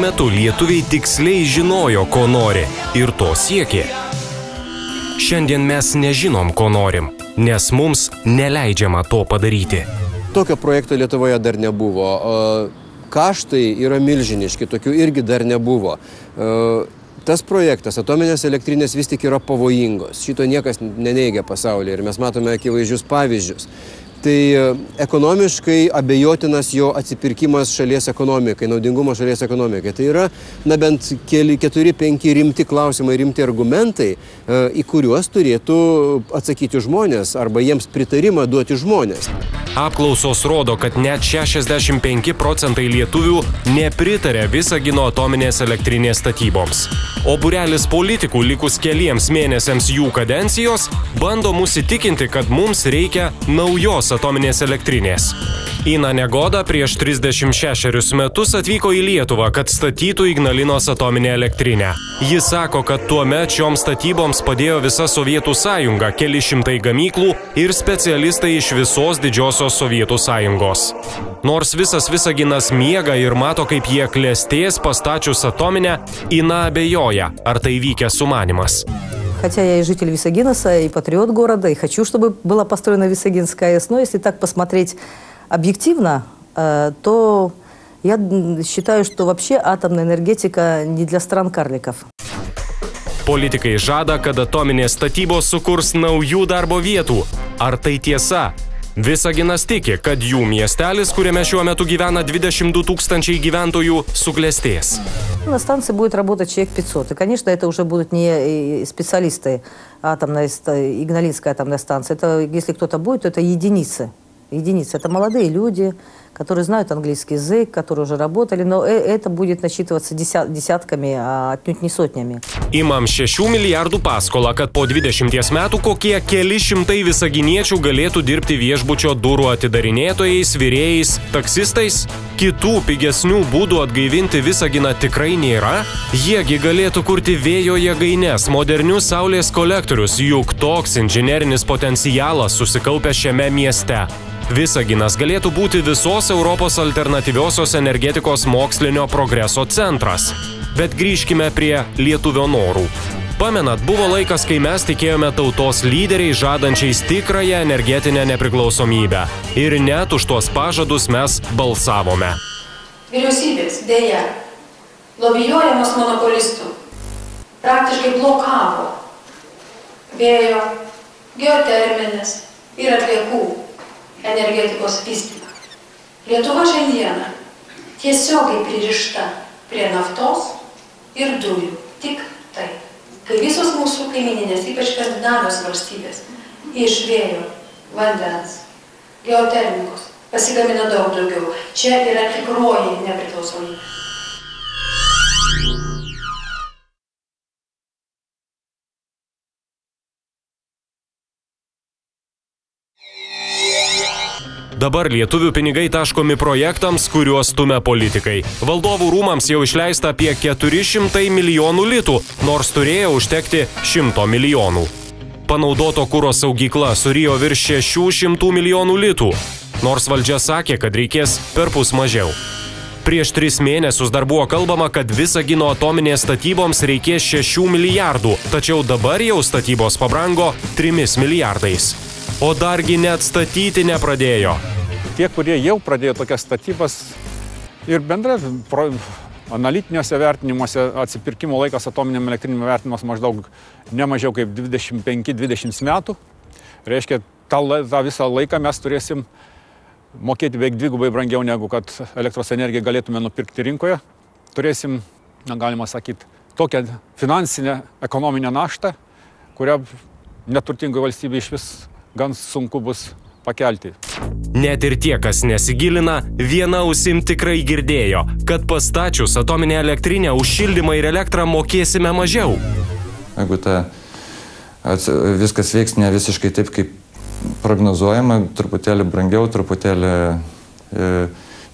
metu lietuviai tiksliai žinojo, ko nori ir to siekė. Šiandien mes nežinom, ko norim, nes mums neleidžiama to padaryti. Tokio projekto Lietuvoje dar nebuvo. Kaštai yra milžiniški, tokių irgi dar nebuvo. Tas projektas, atominės elektrinės vis tik yra pavojingos. Šito niekas neneigia pasaulyje ir mes matome akivaizdžius pavyzdžius. Tai ekonomiškai abejotinas jo atsipirkimas šalies ekonomikai, naudingumo šalies ekonomikai. Tai yra, bent 4-5 rimti klausimai, rimti argumentai, į kuriuos turėtų atsakyti žmonės arba jiems pritarimą duoti žmonės. Apklausos rodo, kad net 65% lietuvių nepritarė Visagino atominės elektrinės statyboms. O būrelis politikų likus keliems mėnesiams jų kadencijos bando mus įtikinti, kad mums reikia naujos atominės elektrinės. Ina Negoda prieš 36 metus atvyko į Lietuvą, kad statytų Ignalinos atominę elektrinę. Jis sako, kad tuomet šioms statyboms padėjo visa Sovietų sąjunga, keli šimtai gamyklų ir specialistai iš visos didžiosios Sovietų sąjungos. Nors visas Visaginas miega ir mato, kaip jie klestės pastačius atominę, Ина abejoja, ar tai vykęs суманимас. Хотя я и житель Висагинаса, и патриот города, и хочу, чтобы была построена Висагинская АЭС, но если так посмотреть объективно, то я считаю, что вообще атомная энергетика не для стран-карликов. Politikai žada, kad atominės statybos sukurs naujų darbo vietų. Ar tai tiesa? Visaginas tiki, kad jų miestelis, kuriame šiuo metu gyvena 22 000 gyventojų, suklestės. На станции будет работать человек 500. И, конечно, это уже будут не специалисты Игналинской атомной станции. Это, если кто-то будет, то это единицы. Единицы. Это молодые люди, которые знают английский язык, которые уже работали, но это будет насчитываться десятками, а отнюдь не сотнями. Imam 6 milijardų paskolą, kad po 20 metų kokie keli šimtai visaginiečių galėtų dirbti viešbučio durų atidarinėtojais, virėjais, taksistais. Kitų pigesnių būdų atgaivinti Visaginą tikrai nėra. Jiegi galėtų kurti vėjo jėgaines, modernius saulės kolektorius, juk toks inžinerinis potencialas susikaupia šiame mieste. Visaginas galėtų būti visos Europos alternatyviosios energetikos mokslinio progreso centras. Bet grįžkime prie lietuvio norų. Pamenat, buvo laikas, kai mes tikėjome tautos lyderiai žadančiais tikrąją energetinę nepriklausomybę. Ir net už tuos pažadus mes balsavome. Vyriausybės, dėja, lobijuojamos monopolistų, praktiškai blokavo vėjo, geoterminės ir atliekų energetikos vystymą. Lietuva šiandieną tiesiogiai pririšta prie naftos ir dujų. Tik tai. Kai visos mūsų kaimininės, ypač skandinavijos valstybės, iš vėjo, vandens, geotermikos pasigamina daug daugiau. Čia yra tikroji nepriklausomybė. Dabar lietuvių pinigai taškomi projektams, kuriuos stumia politikai. Valdovų rūmams jau išleista apie 400 milijonų litų, nors turėjo užtekti 100 milijonų. Panaudoto kuro saugykla surijo virš 600 milijonų litų, nors valdžia sakė, kad reikės perpus mažiau. Prieš 3 mėnesius dar buvo kalbama, kad Visagino atominės statyboms reikės 6 milijardų, tačiau dabar jau statybos pabrango 3 milijardais. O dargi net statyti nepradėjo. Tie, kurie jau pradėjo tokias statybas ir bendrai analitiniuose vertinimuose atsipirkimo laikas atominiam elektrinėm vertinimas maždaug nemažiau kaip 25-20 metų. Reiškia, tą visą laiką mes turėsim mokėti beveik dvigubai brangiau negu kad elektros energiją galėtume nupirkti rinkoje. Turėsim, galima sakyti, tokią finansinę ekonominę naštą, kurią neturtingai valstybė iš vis gan sunku bus pakelti. Net ir tie, kas nesigilina, viena ausim tikrai girdėjo, kad pastačius atominę elektrinę už šildymą ir elektrą mokėsime mažiau. Jeigu viskas veiks ne visiškai taip, kaip prognozuojama, truputėlį brangiau, truputėlį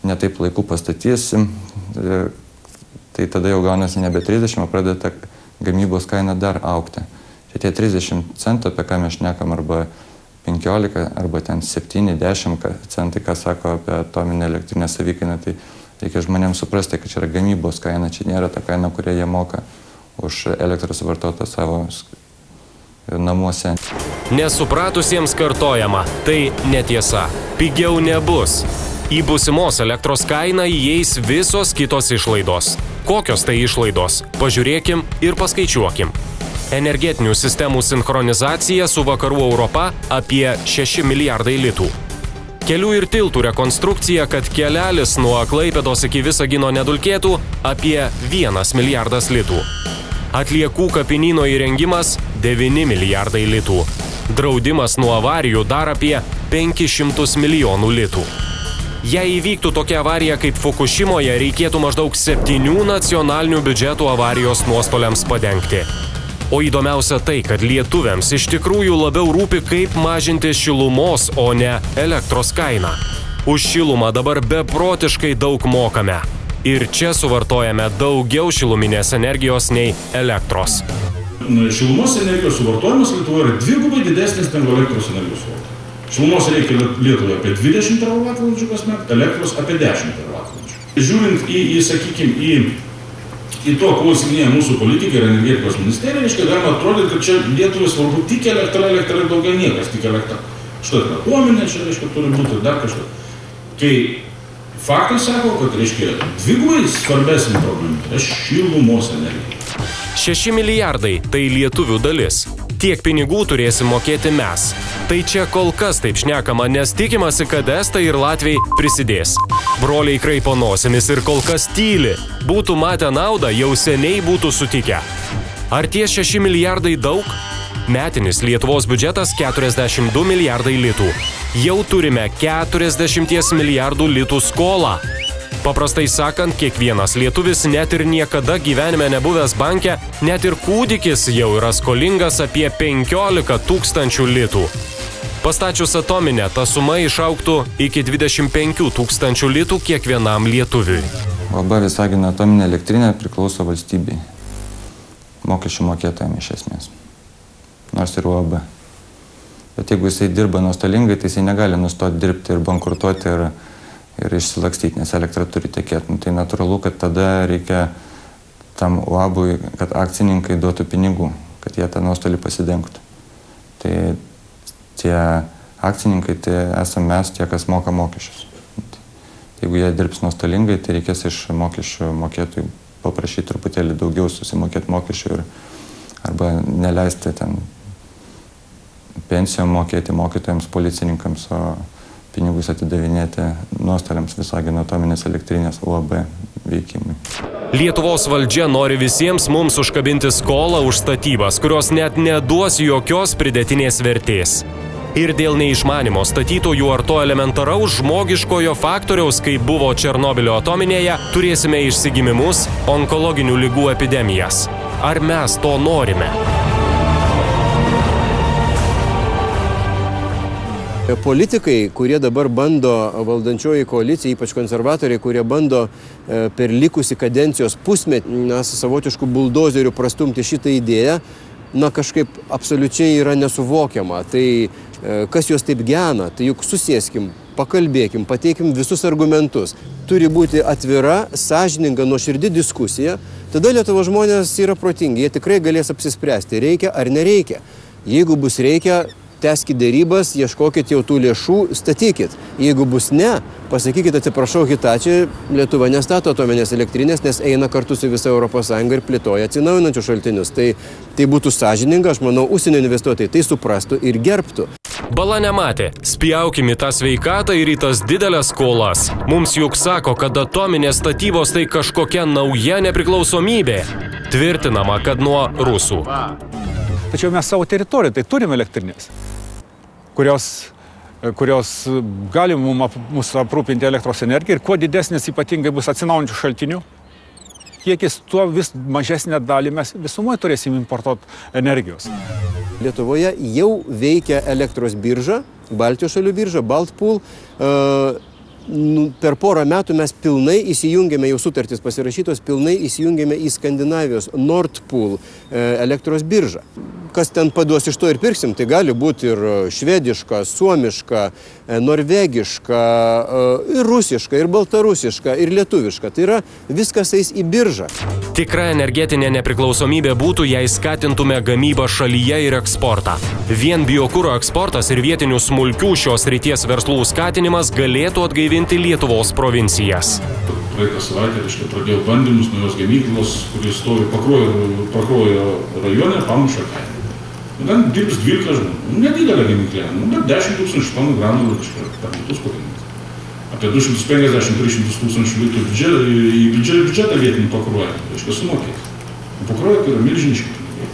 ne taip laiku pastatysim, tai tada jau gaunasi nebe 30, o pradeda gamybos kaina dar augti. Tai tie 30 centų, apie ką mes šnekam, arba 15, arba ten 7-10 centai, ką sako apie atominę elektrinę savikainą, tai Reikia žmonėms suprasti, kad čia yra gamybos kaina, čia nėra ta kaina, kurią jie moka už elektros vartotą savo namuose. Nesupratusiems kartojama, tai netiesa. Pigiau nebus. Į būsimos elektros kainą įeis visos kitos išlaidos. Kokios tai išlaidos? Pažiūrėkim ir paskaičiuokim. Energetinių sistemų sinchronizacija su Vakarų Europa apie 6 milijardai litų. Kelių ir tiltų rekonstrukcija, kad kelelis nuo Klaipėdos iki Visagino nedulkėtų apie 1 milijardas litų. Atliekų kapinyno įrengimas 9 milijardai litų. Draudimas nuo avarijų dar apie 500 milijonų litų. Jei įvyktų tokia avarija kaip Fukušimoje, reikėtų maždaug 7 nacionalinių biudžetų avarijos nuostoliams padengti. O įdomiausia tai, kad lietuviams iš tikrųjų labiau rūpi, kaip mažinti šilumos, o ne elektros kainą. Už šilumą dabar beprotiškai daug mokame. Ir čia suvartojame daugiau šiluminės energijos nei elektros. Šilumos energijos suvartojimas Lietuvoje yra 2 didesnis negu elektros energijos suvartojimas. Šilumos reikia Lietuvoje apie 20 TWh kasmet, elektros apie 10 TWh. Žiūrint į to, ko įsiminėja mūsų politikai ir energetikos ministerija, reiškia, galima atrodyti, kad čia Lietuvai svarbu tik elektra ir daugiau niekas, tik elektra. Štai atominė čia, reiškia, turi būti ir dar kažką. Kai faktai sako, kad, reiškia, 2 svarbesnė problema yra šilumos energija. 6 milijardai – tai lietuvių dalis. Tiek pinigų turėsim mokėti mes. Tai čia kol kas taip šnekama, nes tikimasi, kad estai ir latviai prisidės. Broliai kraipo nosimis ir kol kas tyli. Būtų matę naudą, jau seniai būtų sutikę. Ar tie 6 milijardai daug? Metinis Lietuvos biudžetas 42 milijardai litų. Jau turime 40 milijardų litų skolą. Paprastai sakant, kiekvienas lietuvis, net ir niekada gyvenime nebuvęs banke, net ir kūdikis jau yra skolingas apie 15 000 litų. Pastačius atominę, ta suma išaugtų iki 25 000 litų kiekvienam lietuviui. UAB Visagino atominė elektrinė priklauso valstybei. Mokesčių mokėtojams iš esmės. Nors ir UAB. Bet jeigu jisai dirba nuostolingai, tai jisai negali nustoti dirbti ir bankrutuoti ir išsilakstyti, nes elektra turi tekėti. Tai natūralu, kad tada reikia tam UAB-ui, kad akcininkai duotų pinigų, kad jie tą nuostolį pasidengtų. Tai tie akcininkai, tai esame mes, tie, kas moka mokesčius. Jeigu jie dirbs nuostolingai, tai reikės iš mokesčių mokėtojų paprašyti truputėlį daugiau susimokėti mokesčių arba neleisti ten pensijom mokėti mokytojams, policininkams, o pinigus atidavinėti nuostoliams Visagino atominės elektrinės UAB veikimui. Lietuvos valdžia nori visiems mums užkabinti skolą už statybas, kurios net neduos jokios pridėtinės vertės. Ir dėl neišmanimo statytojų ar to elementaraus žmogiškojo faktoriaus, kaip buvo Černobylio atominėje, turėsime išsigimimus, onkologinių ligų epidemijas. Ar mes to norime? Politikai, kurie dabar bando, valdančioji koalicija, ypač konservatoriai, kurie bando per likusį kadencijos pusmetį, savotiškų buldozerių prastumti šitą idėją, kažkaip absoliučiai yra nesuvokiama. Tai kas juos taip gena, tai juk susėskim, pakalbėkim, pateikim visus argumentus. Turi būti atvira, sąžininga, nuoširdi diskusija. Tada Lietuvos žmonės yra protingi, jie tikrai galės apsispręsti, reikia ar nereikia. Jeigu bus reikia, tęskit dėrybas, ieškokit jau tų lėšų, statykit. Jeigu bus ne, pasakykit, atsiprašau, Hitachi, Lietuva nestato atominės elektrinės, nes eina kartu su visa ES ir plėtoja atsinaujinančius šaltinius. Tai būtų sąžininga, aš manau, užsienio investuotojai tai suprastų ir gerbtų. Bala nematė, spjaukim į tą sveikatą ir į tas didelės skolas. Mums juk sako, kad atominės statybos tai kažkokia nauja nepriklausomybė. Tvirtinama, kad nuo rusų. Tačiau mes savo teritoriją tai turime elektrinės, kurios gali mus aprūpinti elektros energiją ir kuo didesnis ypatingai bus atsinaujinančių šaltinių, kiekis tuo vis mažesnę dalį mes visumoje turėsim importuoti energijos. Lietuvoje jau veikia elektros birža, Baltijos šalių birža, Baltpool. Per porą metų mes pilnai įsijungėme, jau sutartys pasirašytos, pilnai įsijungėme į Skandinavijos Nordpool elektros biržą. kas ten paduos, iš to ir pirksim. Tai gali būti ir švediška, suomiška, norvegiška, ir rusiška, ir baltarusiška, ir lietuviška. Tai yra viskas eis į biržą. Tikra energetinė nepriklausomybė būtų, jei skatintume gamybą šalyje ir eksportą. Vien biokuro eksportas ir vietinių smulkių šios srities verslų skatinimas galėtų atgaivinti Lietuvos provincijas. Praeitą savaitę, pradėjau bandymus naujos gamyklos, kuris stovi Pakruojo rajone, Pamušio kaime. Ten dirbs 12 žmonių. Nedidelė gamyklė, bet 10 000 tonų granulų per metus pagaminti. Apie 250-300 tūkstančių litų į biudžetą vietinį Pakruoją, sumokėti. Pakruojo tai yra milžiniški pinigai.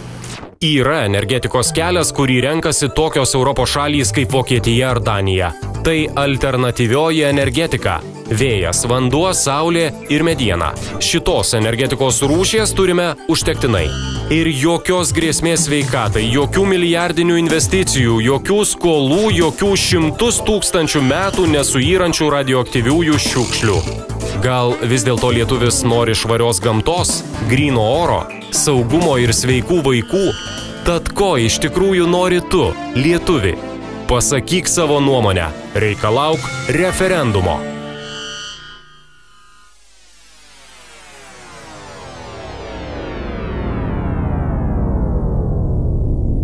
Yra energetikos kelias, kurį renkasi tokios Europos šalys kaip Vokietija ar Danija. Tai alternatyvioji energetika. Vėjas, vanduo, saulė ir mediena. Šitos energetikos rūšies turime užtektinai. Ir jokios grėsmės sveikatai, jokių milijardinių investicijų, jokių skolų, jokių 100 000 metų nesuyrančių radioaktyviųjų šiukšlių. Gal vis dėlto lietuvis nori švarios gamtos, gryno oro, saugumo ir sveikų vaikų? Tad ko iš tikrųjų nori tu, lietuvi? Pasakyk savo nuomonę, reikalauk referendumo.